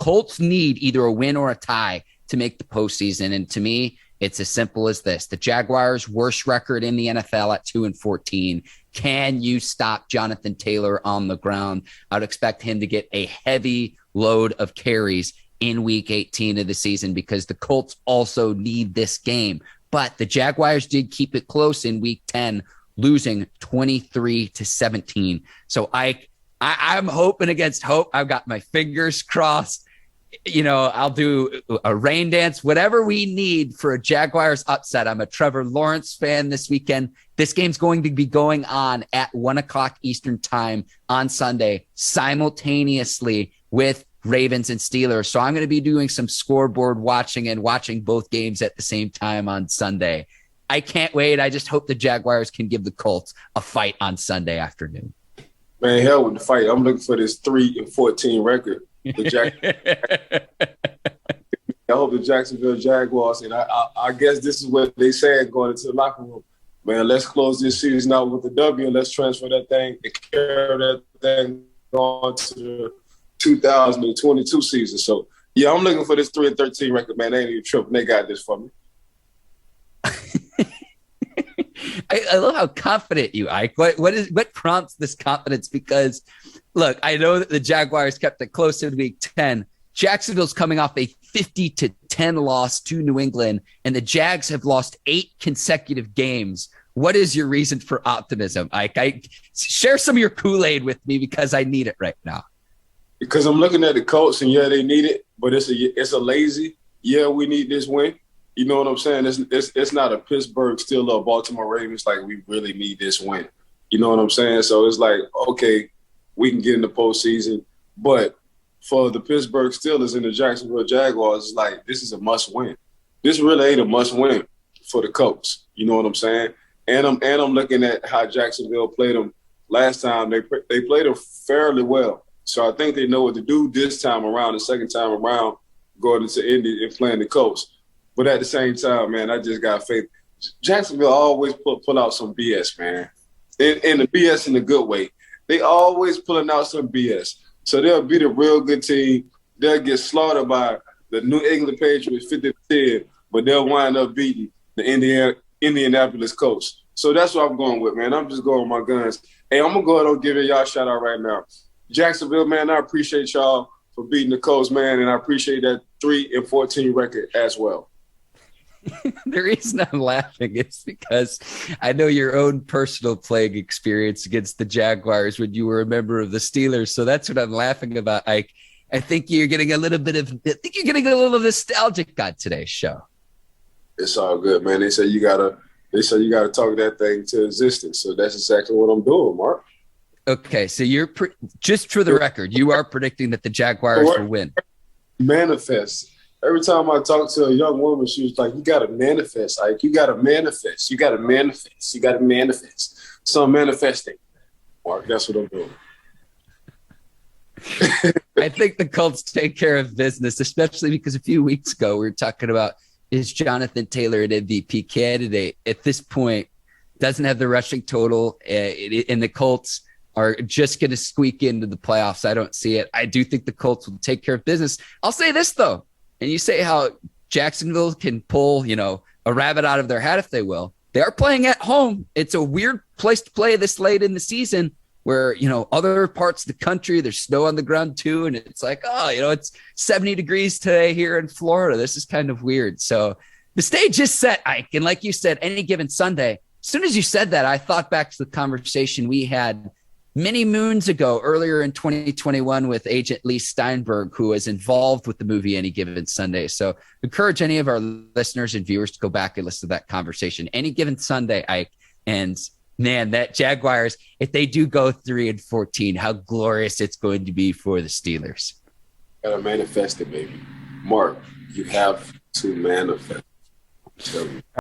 Colts need either a win or a tie to make the postseason. And to me, it's as simple as this. The Jaguars' worst record in the NFL at 2-14. Can you stop Jonathan Taylor on the ground? I'd expect him to get a heavy load of carries in week 18 of the season because the Colts also need this game. But the Jaguars did keep it close in week 10, losing 23-17. So I'm hoping against hope. I've got my fingers crossed. I'll do a rain dance, whatever we need for a Jaguars upset. I'm a Trevor Lawrence fan this weekend. This game's going to be going on at 1:00 Eastern time on Sunday, simultaneously with Ravens and Steelers. So I'm going to be doing some scoreboard watching and watching both games at the same time on Sunday. I can't wait. I just hope the Jaguars can give the Colts a fight on Sunday afternoon. Man, hell with the fight. I'm looking for this 3-14 record. I hope the Jacksonville Jaguars, and I guess this is what they said going into the locker room. Man, let's close this season out with a W and let's transfer that thing and carry that thing on to the 2022 season. So, yeah, I'm looking for this 3-13 record, man. They ain't even tripping. They got this for me. I love how confident you, Ike. What prompts this confidence? Because, look, I know that the Jaguars kept it close in week 10. Jacksonville's coming off a 50-10 loss to New England, and the Jags have lost 8 consecutive games. What is your reason for optimism, Ike? Share some of your Kool-Aid with me because I need it right now. Because I'm looking at the Colts, and, yeah, they need it, but it's a lazy, yeah, we need this win. You know what I'm saying? It's not a Pittsburgh Steelers or Baltimore Ravens like we really need this win. You know what I'm saying? So it's like, okay, we can get in the postseason. But for the Pittsburgh Steelers and the Jacksonville Jaguars, it's like this is a must-win. This really ain't a must-win for the Colts. You know what I'm saying? And I'm looking at how Jacksonville played them last time. They played them fairly well. So I think they know what to do this time around, the second time around, going into Indy and playing the Colts. But at the same time, man, I just got faith. Jacksonville always pull out some BS, man. And the BS in a good way. They always pulling out some BS. So they'll beat a real good team. They'll get slaughtered by the New England Patriots 50-10, but they'll wind up beating the Indianapolis Colts. So that's what I'm going with, man. I'm just going with my guns. Hey, I'm going to go ahead and give y'all a shout-out right now. Jacksonville, man, I appreciate y'all for beating the Colts, man, and I appreciate that 3-14 record as well. The reason I'm laughing is because I know your own personal playing experience against the Jaguars when you were a member of the Steelers. So that's what I'm laughing about, Ike. I think you're getting a little nostalgic on today's show. It's all good, man. They say you gotta talk that thing to existence. So that's exactly what I'm doing, Mark. Okay, so you're just for the record, you are predicting that the Jaguars will win. Manifest. Every time I talk to a young woman, she was like, you got to manifest, Ike. You got to manifest. You got to manifest. You got to manifest. So I'm manifesting. Mark, that's what I'm doing. I think the Colts take care of business, especially because a few weeks ago we were talking about, is Jonathan Taylor an MVP candidate? At this point, doesn't have the rushing total, and the Colts are just going to squeak into the playoffs. I don't see it. I do think the Colts will take care of business. I'll say this, though. And you say how Jacksonville can pull, a rabbit out of their hat if they will. They are playing at home. It's a weird place to play this late in the season where, other parts of the country, there's snow on the ground too. And it's like, it's 70 degrees today here in Florida. This is kind of weird. So the stage is set, Ike. And like you said, any given Sunday, as soon as you said that, I thought back to the conversation we had many moons ago, earlier in 2021, with agent Lee Steinberg, who was involved with the movie Any Given Sunday. So encourage any of our listeners and viewers to go back and listen to that conversation. Any Given Sunday, Ike. And man, that Jaguars, if they do go 3-14, how glorious it's going to be for the Steelers. Gotta manifest it, baby. Mark, you have to manifest.